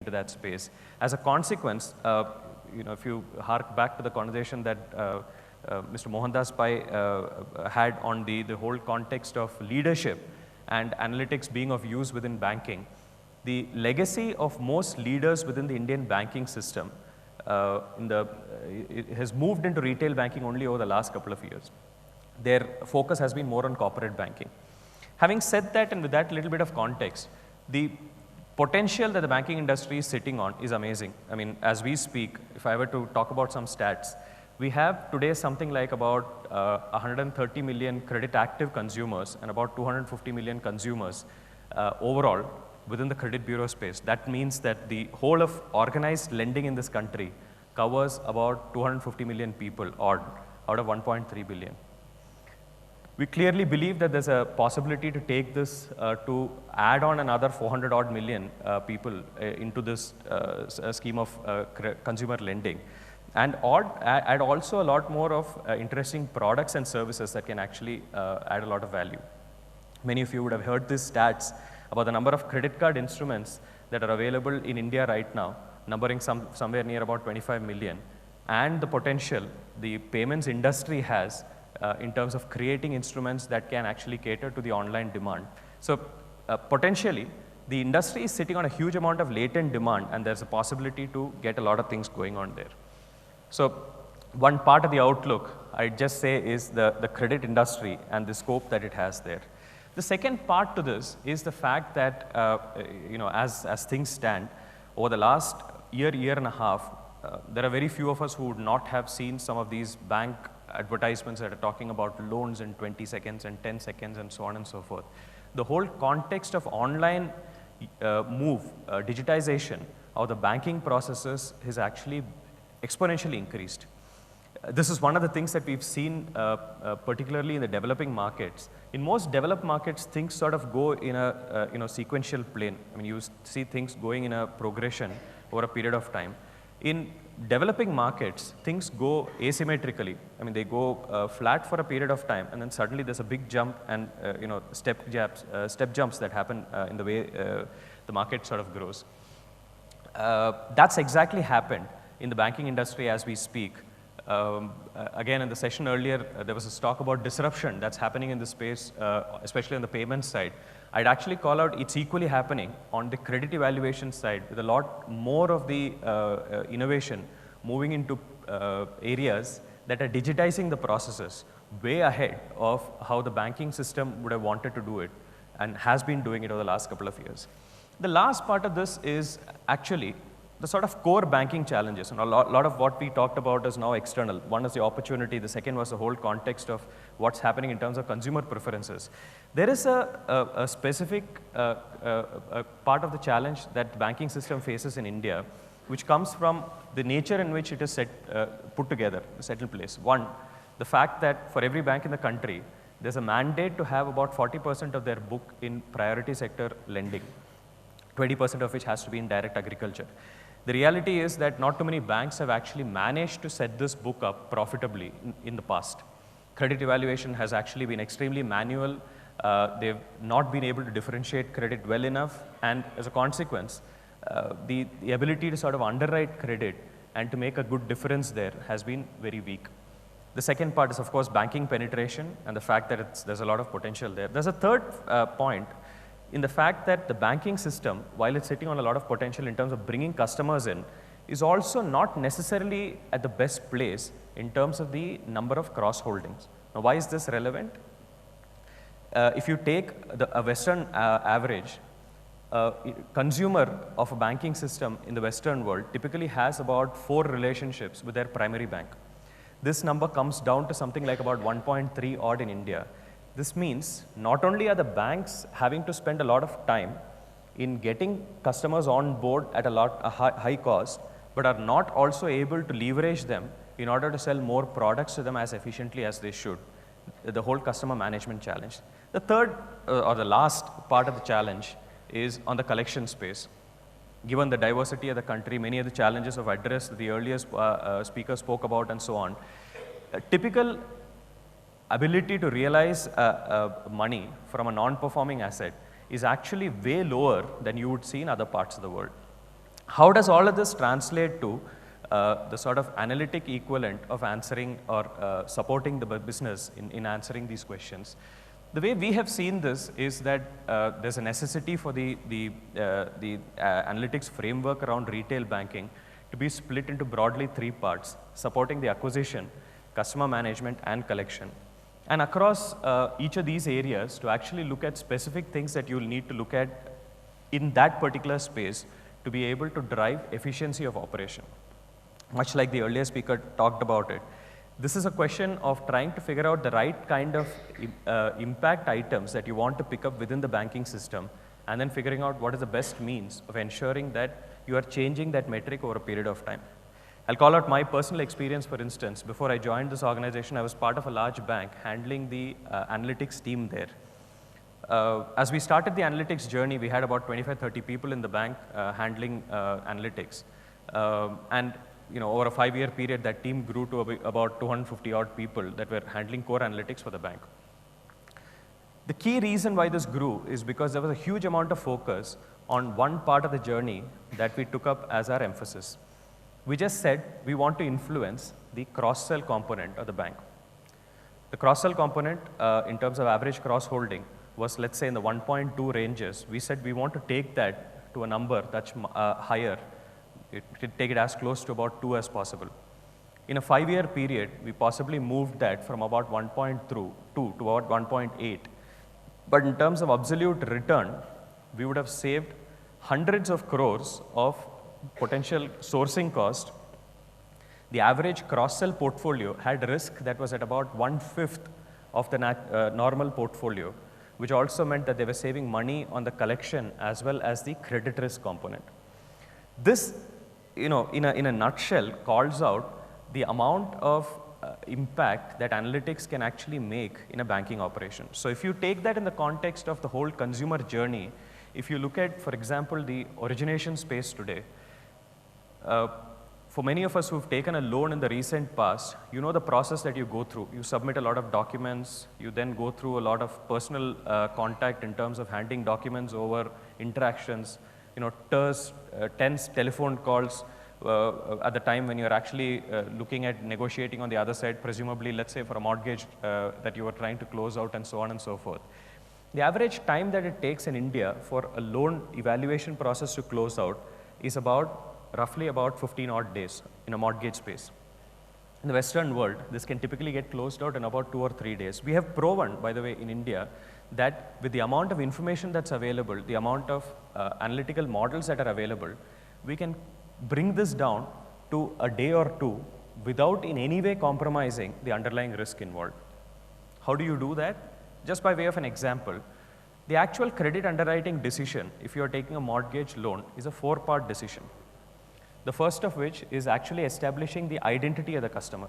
into that space. As a consequence, if you hark back to the conversation that Mr. Mohandas Pai had on the whole context of leadership and analytics being of use within banking, the legacy of most leaders within the Indian banking system it has moved into retail banking only over the last couple of years. Their focus has been more on corporate banking. Having said that, and with that little bit of context, the potential that the banking industry is sitting on is amazing. I mean, as we speak, if I were to talk about some stats, we have today something like about 130 million credit active consumers and about 250 million consumers overall within the credit bureau space. That means that the whole of organized lending in this country covers about 250 million people odd out of 1.3 billion. We clearly believe that there's a possibility to take this to add on another 400 odd million people into this scheme of consumer lending, and add also a lot more of interesting products and services that can actually add a lot of value. Many of you would have heard these stats about the number of credit card instruments that are available in India right now, numbering somewhere near about 25 million, and the potential the payments industry has in terms of creating instruments that can actually cater to the online demand. So potentially, the industry is sitting on a huge amount of latent demand, and there's a possibility to get a lot of things going on there. So one part of the outlook, I'd just say, is the credit industry and the scope that it has there. The second part to this is the fact that, as things stand, over the last year and a half, there are very few of us who would not have seen some of these bank advertisements that are talking about loans in 20 seconds and 10 seconds and so on and so forth. The whole context of online digitization of the banking processes has actually exponentially increased. This is one of the things that we've seen particularly in the developing markets. In most developed markets, things sort of go in a sequential plane. I mean, you see things going in a progression over a period of time. In developing markets, things go asymmetrically. I mean, they go flat for a period of time, and then suddenly there's a big jump and step jumps that happen in the way the market sort of grows. That's exactly happened in the banking industry as we speak. Again, in the session earlier, there was a talk about disruption that's happening in the space, especially on the payments side. I'd actually call out it's equally happening on the credit evaluation side, with a lot more of the innovation moving into areas that are digitizing the processes way ahead of how the banking system would have wanted to do it and has been doing it over the last couple of years. The last part of this is actually the sort of core banking challenges, and a lot of what we talked about is now external. One is the opportunity, the second was the whole context of what's happening in terms of consumer preferences. There is a specific part of the challenge that the banking system faces in India, which comes from the nature in which it is put together, set in place. One, the fact that for every bank in the country, there's a mandate to have about 40% of their book in priority sector lending, 20% of which has to be in direct agriculture. The reality is that not too many banks have actually managed to set this book up profitably in the past. Credit evaluation has actually been extremely manual. They've not been able to differentiate credit well enough, and as a consequence, the ability to sort of underwrite credit and to make a good difference there has been very weak. The second part is, of course, banking penetration and the fact that there's a lot of potential there. There's a third point in the fact that the banking system, while it's sitting on a lot of potential in terms of bringing customers in, is also not necessarily at the best place in terms of the number of cross holdings. Now, why is this relevant? If you take a Western average, consumer of a banking system in the Western world typically has about 4 relationships with their primary bank. This number comes down to something like about 1.3 odd in India. This means not only are the banks having to spend a lot of time in getting customers on board at a high cost, but are not also able to leverage them in order to sell more products to them as efficiently as they should. The whole customer management challenge. The third or the last part of the challenge is on the collection space. Given the diversity of the country, many of the challenges of address that the earlier speaker spoke about and so on, typical ability to realize money from a non-performing asset is actually way lower than you would see in other parts of the world. How does all of this translate to the sort of analytic equivalent of answering or supporting the business in answering these questions? The way we have seen this is that there's a necessity for the analytics framework around retail banking to be split into broadly 3 parts: supporting the acquisition, customer management, and collection. And across each of these areas, to actually look at specific things that you'll need to look at in that particular space to be able to drive efficiency of operation. Much like the earlier speaker talked about it, this is a question of trying to figure out the right kind of impact items that you want to pick up within the banking system, and then figuring out what is the best means of ensuring that you are changing that metric over a period of time. I'll call out my personal experience, for instance. Before I joined this organization, I was part of a large bank handling the analytics team there. As we started the analytics journey, we had about 25, 30 people in the bank handling analytics. And over a 5-year period, that team grew to about 250 odd people that were handling core analytics for the bank. The key reason why this grew is because there was a huge amount of focus on one part of the journey that we took up as our emphasis. We just said we want to influence the cross-sell component of the bank. The cross-sell component in terms of average cross-holding was, let's say, in the 1.2 ranges. We said we want to take that to a number that's higher. Take it as close to about 2 as possible. In a 5-year period, we possibly moved that from about 1.2 to about 1.8. But in terms of absolute return, we would have saved hundreds of crores of potential sourcing cost. The average cross-sell portfolio had risk that was at about 1/5 of the normal portfolio, which also meant that they were saving money on the collection as well as the credit risk component. This, in a nutshell, calls out the amount of impact that analytics can actually make in a banking operation. So if you take that in the context of the whole consumer journey, if you look at, for example, the origination space today, for many of us who've taken a loan in the recent past, you know the process that you go through. You submit a lot of documents, you then go through a lot of personal contact in terms of handing documents over, interactions, tense telephone calls at the time when you're actually looking at negotiating on the other side, presumably, let's say, for a mortgage that you were trying to close out, and so on and so forth. The average time that it takes in India for a loan evaluation process to close out is roughly about 15 odd days in a mortgage space. In the Western world, this can typically get closed out in about 2 or 3 days. We have proven, by the way, in India, that with the amount of information that's available, the amount of analytical models that are available, we can bring this down to a day or 2 without in any way compromising the underlying risk involved. How do you do that? Just by way of an example, the actual credit underwriting decision, if you're taking a mortgage loan, is a 4-part decision. The first of which is actually establishing the identity of the customer.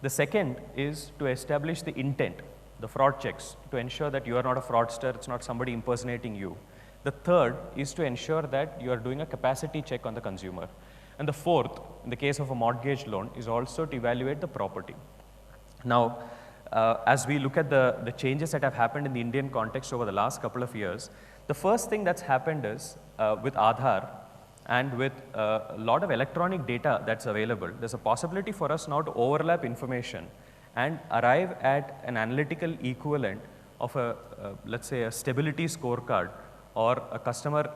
The second is to establish the intent, the fraud checks, to ensure that you are not a fraudster, it's not somebody impersonating you. The third is to ensure that you are doing a capacity check on the consumer. And the fourth, in the case of a mortgage loan, is also to evaluate the property. Now, as we look at the changes that have happened in the Indian context over the last couple of years, the first thing that's happened is with Aadhaar and with a lot of electronic data that's available, there's a possibility for us now to overlap information and arrive at an analytical equivalent of let's say, a stability scorecard or a customer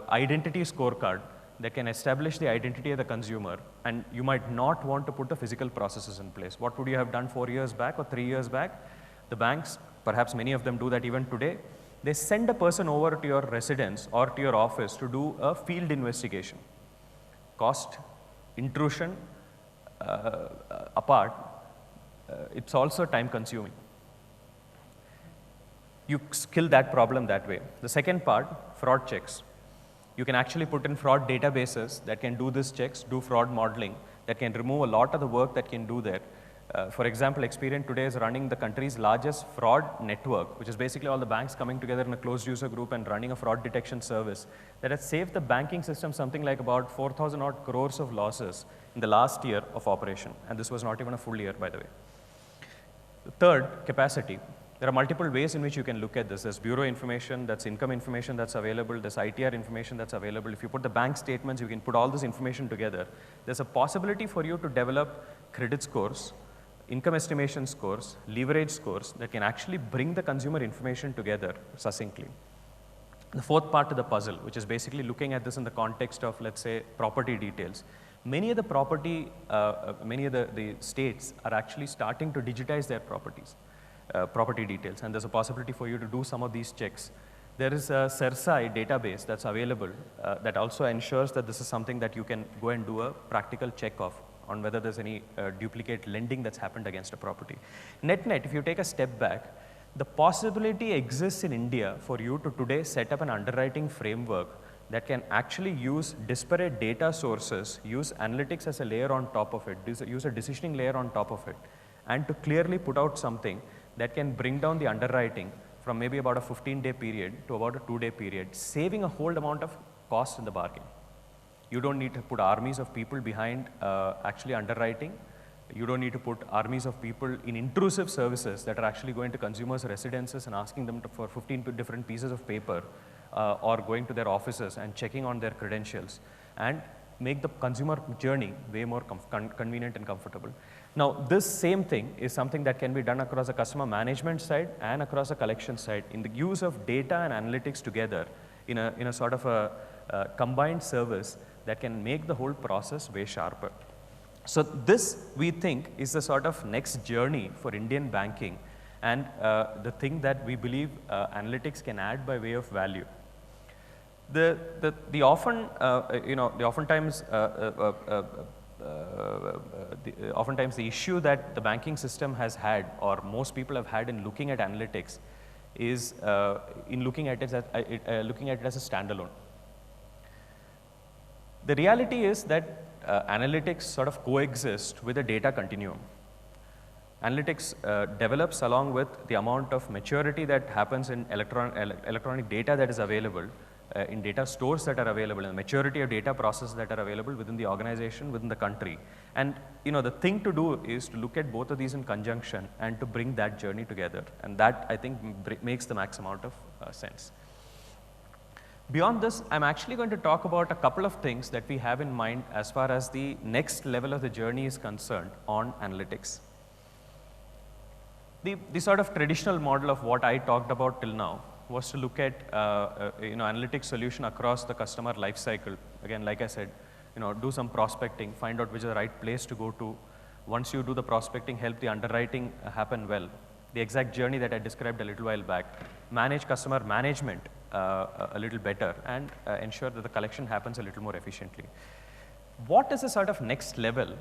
identity scorecard that can establish the identity of the consumer, and you might not want to put the physical processes in place. What would you have done 4 years back or 3 years back? The banks, perhaps many of them do that even today, they send a person over to your residence or to your office to do a field investigation. Cost, intrusion apart, it's also time consuming. You kill that problem that way. The second part, fraud checks. You can actually put in fraud databases that can do these checks, do fraud modeling, that can remove a lot of the work that can do there. For example, Experian today is running the country's largest fraud network, which is basically all the banks coming together in a closed user group and running a fraud detection service that has saved the banking system something like about 4,000 odd crores of losses in the last year of operation. And this was not even a full year, by the way. Third, capacity. There are multiple ways in which you can look at this. There's bureau information, that's income information that's available, there's ITR information that's available. If you put the bank statements, you can put all this information together. There's a possibility for you to develop credit scores, income estimation scores, leverage scores that can actually bring the consumer information together succinctly. The fourth part of the puzzle, which is basically looking at this in the context of, let's say, property details. Many of the the states are actually starting to digitize their property details, and there's a possibility for you to do some of these checks. There is a CERSAI database that's available that also ensures that this is something that you can go and do a practical check of on whether there's any duplicate lending that's happened against a property. Net, if you take a step back, the possibility exists in India for you to today set up an underwriting framework that can actually use disparate data sources, use analytics as a layer on top of it, use a decisioning layer on top of it, and to clearly put out something that can bring down the underwriting from maybe about a 15-day period to about a 2-day period, saving a whole amount of cost in the bargain. You don't need to put armies of people behind actually underwriting. You don't need to put armies of people in intrusive services that are actually going to consumers' residences and asking them for 15 different pieces of paper or going to their offices and checking on their credentials and make the consumer journey way more convenient and comfortable. Now, this same thing is something that can be done across the customer management side and across the collection side in the use of data and analytics together in a sort of a combined service that can make the whole process way sharper. So this, we think, is the sort of next journey for Indian banking and the thing that we believe analytics can add by way of value. Oftentimes the issue that the banking system has had, or most people have had in looking at analytics, is in looking at it as a standalone. The reality is that analytics sort of coexist with a data continuum. Analytics develops along with the amount of maturity that happens in electronic data that is available, in data stores that are available, and maturity of data processes that are available within the organization, within the country. And the thing to do is to look at both of these in conjunction and to bring that journey together. And that, I think, makes the max amount of sense. Beyond this, I'm actually going to talk about a couple of things that we have in mind as far as the next level of the journey is concerned on analytics. The sort of traditional model of what I talked about till now was to look at analytics solution across the customer life cycle. Again, like I said, do some prospecting, find out which is the right place to go to. Once you do the prospecting, help the underwriting happen well. The exact journey that I described a little while back. Manage customer management a little better and ensure that the collection happens a little more efficiently. What is the sort of next level?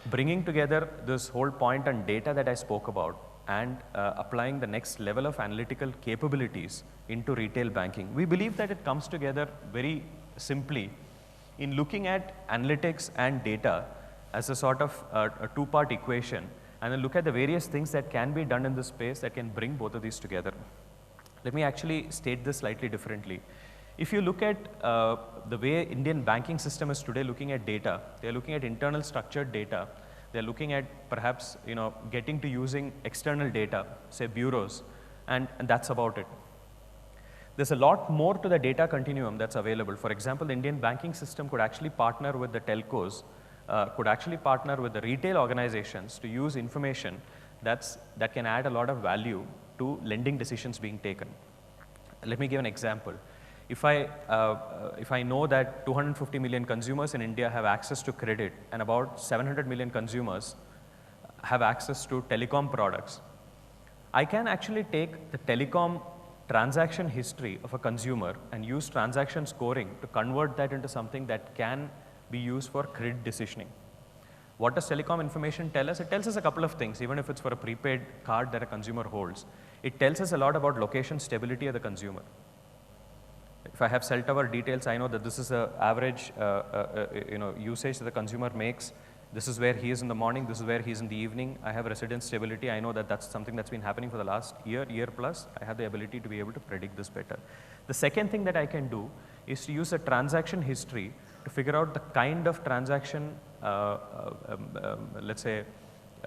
Bringing together this whole point and data that I spoke about and applying the next level of analytical capabilities into retail banking. We believe that it comes together very simply in looking at analytics and data as a sort of a two-part equation, and then look at the various things that can be done in this space that can bring both of these together. Let me actually state this slightly differently. If you look at the way Indian banking system is today looking at data, they're looking at internal structured data. They're looking at perhaps getting to using external data, say bureaus, and that's about it. There's a lot more to the data continuum that's available. For example, the Indian banking system could actually partner with the telcos, could actually partner with the retail organizations to use information that can add a lot of value to lending decisions being taken. Let me give an example. If I know that 250 million consumers in India have access to credit and about 700 million consumers have access to telecom products, I can actually take the telecom transaction history of a consumer and use transaction scoring to convert that into something that can be used for credit decisioning. What does telecom information tell us? It tells us a couple of things, even if it's for a prepaid card that a consumer holds. It tells us a lot about location stability of the consumer. If I have cell tower details, I know that this is the average usage that the consumer makes. This is where he is in the morning, this is where he is in the evening. I have residence stability. I know that that's something that's been happening for the last year plus. I have the ability to be able to predict this better. The second thing that I can do is to use a transaction history to figure out the kind of transaction, let's say,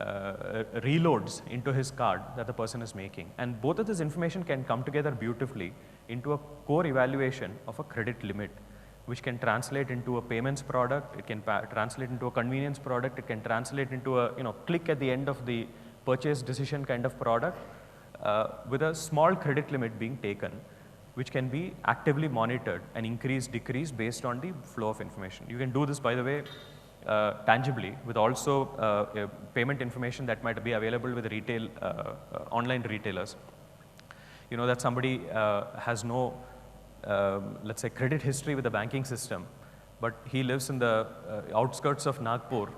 reloads into his card that the person is making. And both of this information can come together beautifully into a core evaluation of a credit limit, which can translate into a payments product, it can translate into a convenience product, it can translate into a click at the end of the purchase decision kind of product with a small credit limit being taken, which can be actively monitored and increase, decrease based on the flow of information. You can do this, by the way, tangibly with also payment information that might be available with retail, online retailers. You know that somebody has no, let's say, credit history with the banking system, but he lives in the outskirts of Nagpur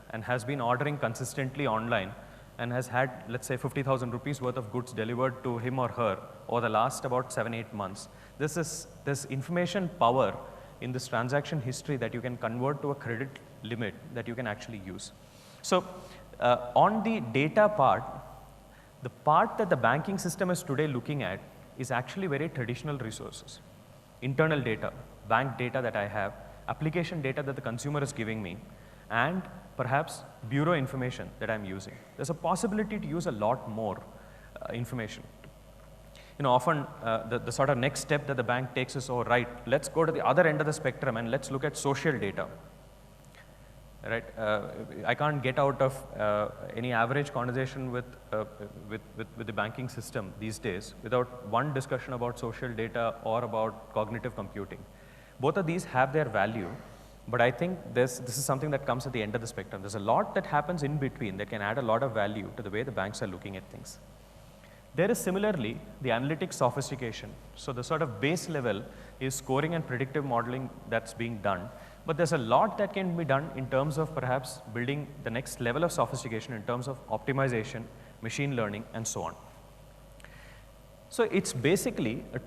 and has been ordering consistently online and has had, let's say, 50,000 rupees worth of goods delivered to him or her over the last about 7-8 months. This information power in this transaction history that you can convert to a credit limit that you can actually use. So on the data part, the part that the banking system is today looking at is actually very traditional resources. Internal data, bank data that I have, application data that the consumer is giving me, and perhaps bureau information that I'm using. There's a possibility to use a lot more information. You know, often the sort of next step that the bank takes is, oh, right, let's go to the other end of the spectrum and let's look at social data. Right? I can't get out of any average conversation with the banking system these days without one discussion about social data or about cognitive computing. Both of these have their value, but I think this is something that comes at the end of the spectrum. There's a lot that happens in between that can add a lot of value to the way the banks are looking at things. There is similarly the analytics sophistication. So the sort of base level is scoring and predictive modeling that's being done. But there's a lot that can be done in terms of perhaps building the next level of sophistication in terms of optimization, machine learning, and so on. So it's basically a